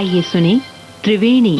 आइए सुने त्रिवेणी।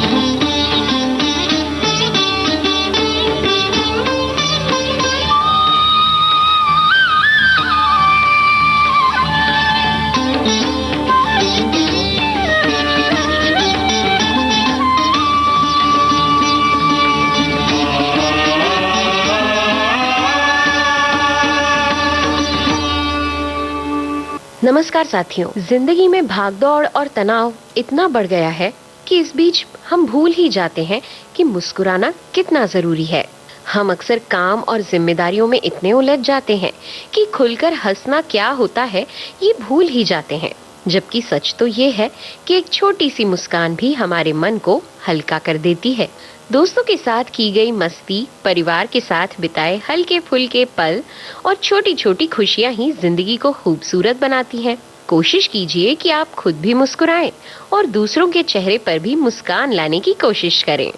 नमस्कार साथियों, जिंदगी में भागदौड़ और तनाव इतना बढ़ गया है कि इस बीच हम भूल ही जाते हैं कि मुस्कुराना कितना जरूरी है। हम अक्सर काम और जिम्मेदारियों में इतने उलझ जाते हैं कि खुलकर हंसना क्या होता है ये भूल ही जाते हैं। जबकि सच तो ये है कि एक छोटी सी मुस्कान भी हमारे मन को हल्का कर देती है। दोस्तों के साथ की गई मस्ती, परिवार के साथ बिताए हल्के फुल्के पल और छोटी छोटी खुशियां ही जिंदगी को खूबसूरत बनाती हैं। कोशिश कीजिए कि आप खुद भी मुस्कुराएं और दूसरों के चेहरे पर भी मुस्कान लाने की कोशिश करें।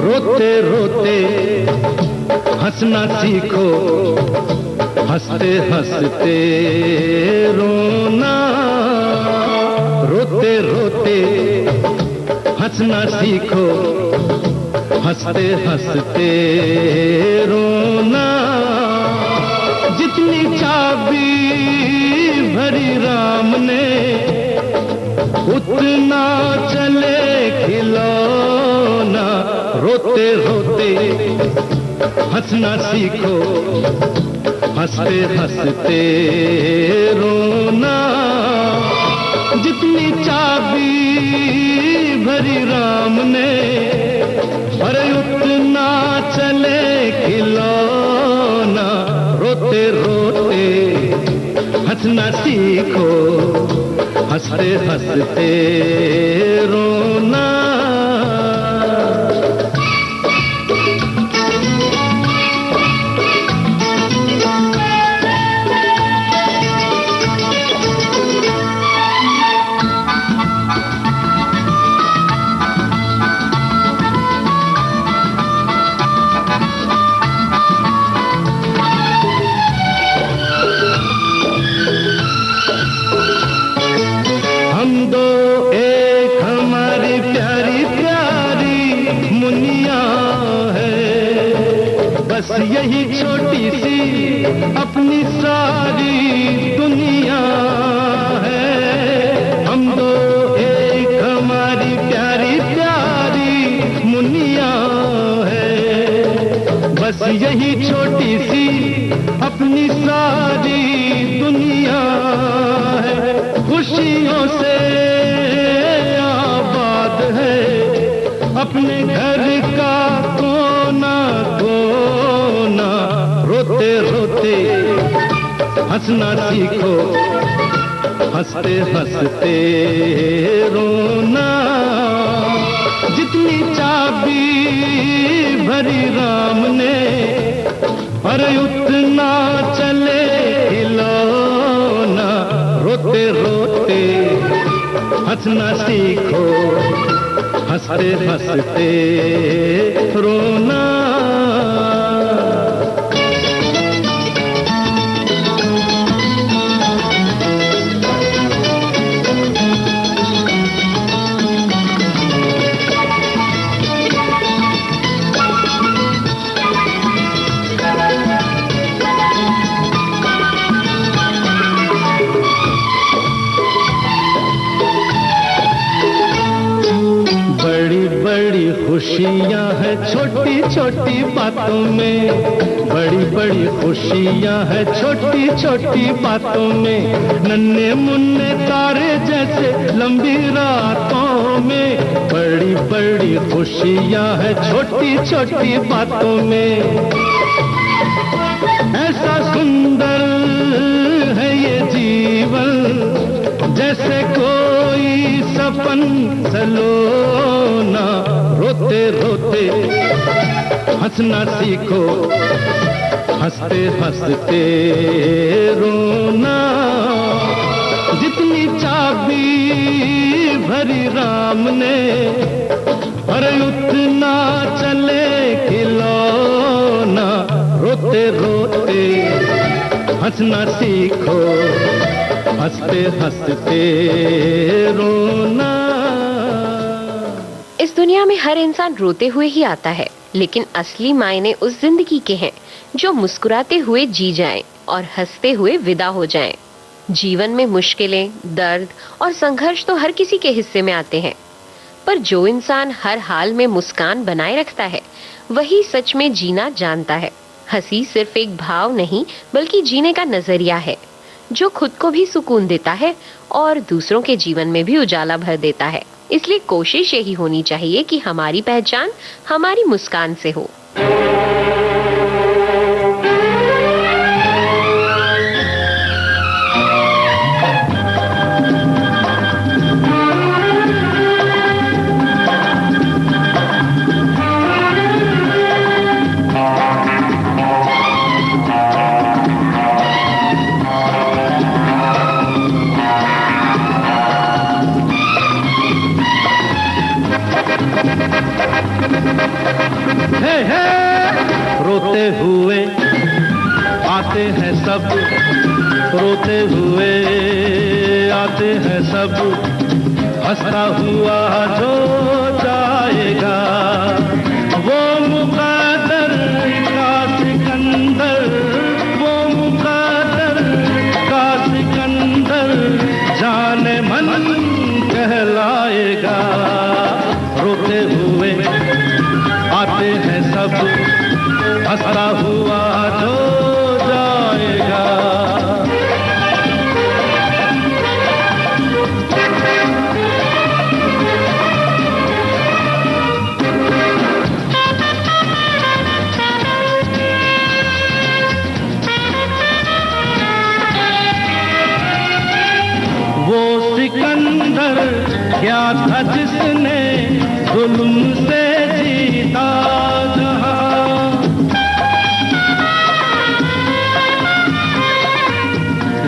रोते रोते हंसना सीखो, हंसते हंसते रोना। रोते रोते हंसना सीखो, हंसते हंसते रोना। जितनी चाबी भरी राम ने उतना चले खिलौना। रोते रोते हंसना सीखो, हंसते हंसते रोना। जितनी चाबी भरी राम ने अरे उतना चले खिलौना। रोते रोते हंसना सीखो, हंसते हंसते रोना। हम दो एक हमारी प्यारी प्यारी मुनिया है, बस यही छोटी सी अपनी सारी दुनिया है। हम दो एक हमारी प्यारी प्यारी मुनिया है, बस यही छोटी सी अपनी सारी दुनिया है। खुशियों से आबाद है अपने घर का कोना कोना। रोते रोते हंसना सीखो, हंसते हंसते रोना। जितनी चाबी भरी राम ने अरे उतना चले खिलौना। रोते रोते हंसना सीखो, हंसते हंसते रोना। बड़ी बड़ी खुशियाँ हैं छोटी छोटी बातों में, बड़ी बड़ी खुशियाँ हैं छोटी छोटी बातों में। नन्हे मुन्ने तारे जैसे लंबी रातों में, बड़ी बड़ी खुशियाँ हैं छोटी छोटी बातों में। ऐसा सुंदर है ये जीवन जैसे कोई सपन सलोना। रोते रोते हंसना सीखो, हंसते हंसते रोना। जितनी चाबी भरी राम ने, अरे उतना चले खिलौना। रोते रोते हंसना सीखो, हंसते हंसते रोना। इस दुनिया में हर इंसान रोते हुए ही आता है, लेकिन असली मायने उस जिंदगी के हैं जो मुस्कुराते हुए जी जाए और हंसते हुए विदा हो जाए। जीवन में मुश्किलें, दर्द और संघर्ष तो हर किसी के हिस्से में आते हैं, पर जो इंसान हर हाल में मुस्कान बनाए रखता है, वही सच में जीना जानता है। हंसी सिर्फ एक भाव नहीं, बल्कि जीने का नजरिया है, जो खुद को भी सुकून देता है और दूसरों के जीवन में भी उजाला भर देता है। इसलिए कोशिश यही होनी चाहिए कि हमारी पहचान हमारी मुस्कान से हो। हे हे रोते हुए आते हैं सब, रोते हुए आते हैं सब। हंसता हुआ जो जाएगा, वो मुकद्दर का सिकंदर, वो मुकद्दर का सिकंदर जाने मन कहलाएगा। रोते हुए आते हैं सब, हंसता हुआ जो जाएगा। वो सिकंदर क्या था जिसने जुल्म से जीता जहां।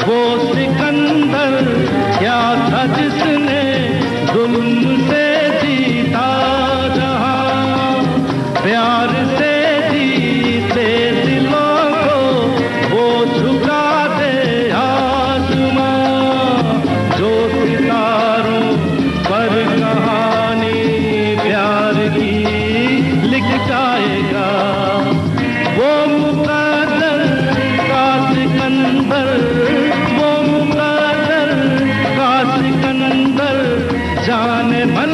वो सिकंदर क्या था जिसने जुल्म से जीता जहां। प्यार से जीते दिलों को वो झुका दे आसमां। जो सितारों पर कहानी प्यार की लिख जाएगा, वो मुकद्दर का सिकंदर, वो मुकद्दर का सिकंदर जाने मन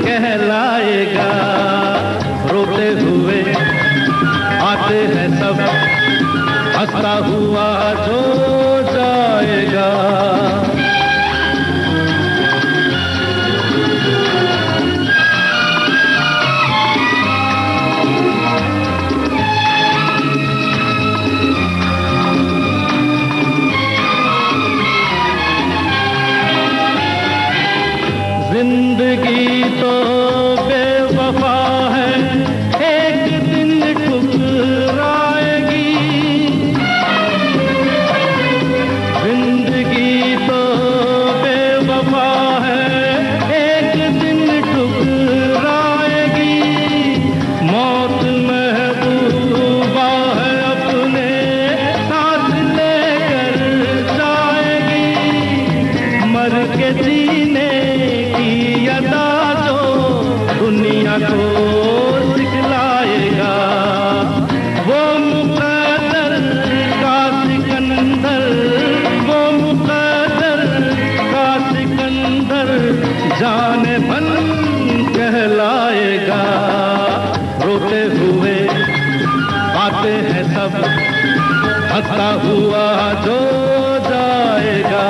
कहलाएगा। रोते हुए आते हैं सब, हंसता हुआ जो जाएगा। जिंदगी तो बेवफा है, एक दिन ठुकराएगी। जिंदगी तो बेवफा है, एक दिन ठुकराएगी। मौत महबूबा है, अपने साथ लेकर जाएगी। मर के जीने की अदा जो दुनिया को सिखलाएगा, वो मुकद्दर का सिकंदर, वो मुकद्दर का सिकंदर जाने मन कहलाएगा। रोते हुए आते हैं सब, हंसता हुआ जो जाएगा।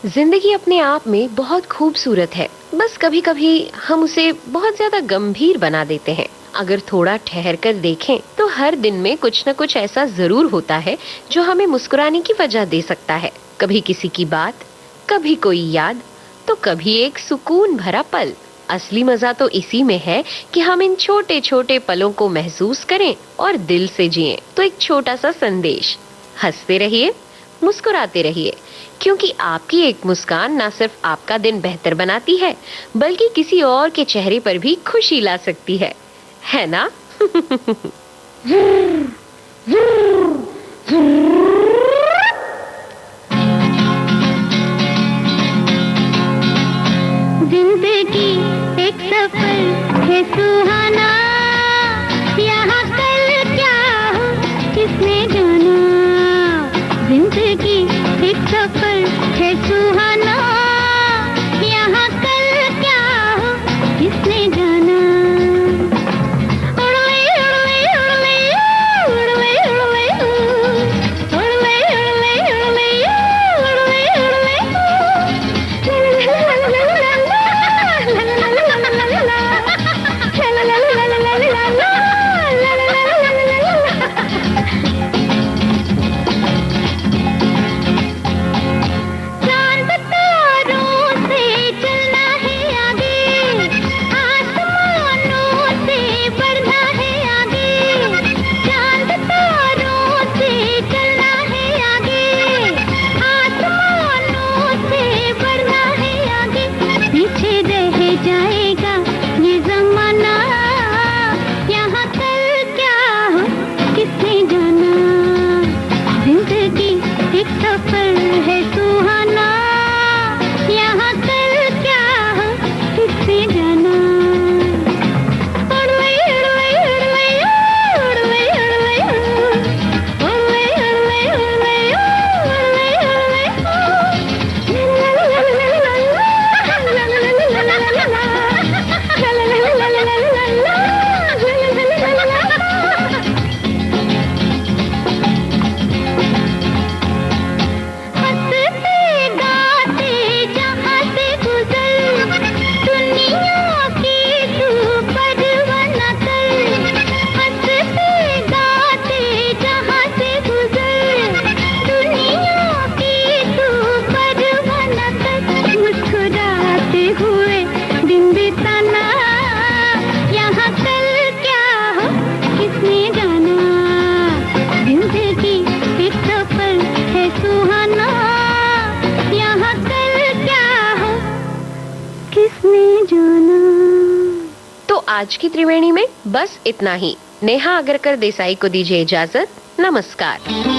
जिंदगी अपने आप में बहुत खूबसूरत है, बस कभी कभी हम उसे बहुत ज्यादा गंभीर बना देते हैं। अगर थोड़ा ठहर कर देखें तो हर दिन में कुछ न कुछ ऐसा जरूर होता है जो हमें मुस्कुराने की वजह दे सकता है। कभी किसी की बात, कभी कोई याद, तो कभी एक सुकून भरा पल। असली मजा तो इसी में है कि हम इन छोटे छोटे पलों को महसूस करें और दिल से जिएं। तो एक छोटा सा संदेश, हंसते रहिए, मुस्कुराते रहिए, क्योंकि आपकी एक मुस्कान ना सिर्फ आपका दिन बेहतर बनाती है, बल्कि किसी और के चेहरे पर भी खुशी ला सकती है ना? जिंदगी एक सफर है सुहाना, यहाँ कल क्या हो किसने जाना। जिंदगी एक सफर है सुहाना, यहाँ कल क्या हो किसने जाना। उड़ले उड़ले उड़ले उड़ले उड़ले उड़ले उड़ले उड़ले चांद तारों से चलना है आगे, आसमानों से बढ़ना है आगे। चांद तारों से चलना है आगे, आसमानों से बढ़ना है आगे। पीछे रह जाएगा ये जमाना, यहाँ कल क्या हो किसने जाना। जिंदगी एक सफर है सुहाना, यहाँ कल क्या हो किसने जाना। उड़ले उड़ले उड़ले उड़ले उड़ले उड़ले उड़ले हंसते गाते जहाँ से गुजर, दुनिया की तू परवाना कर। हंसते गाते जहाँ से गुजर, दुनिया की तू परवाना कर। मुस्कुराते हुए दिन बिताना, यहाँ कल क्या हो किसने जाना। जिंदगी एक सफर है सुहाना, यहाँ कल क्या हो किसने जाना। तो आज की त्रिवेणी में बस इतना ही। नेहा अग्रकर देसाई को दीजिए इजाजत। नमस्कार।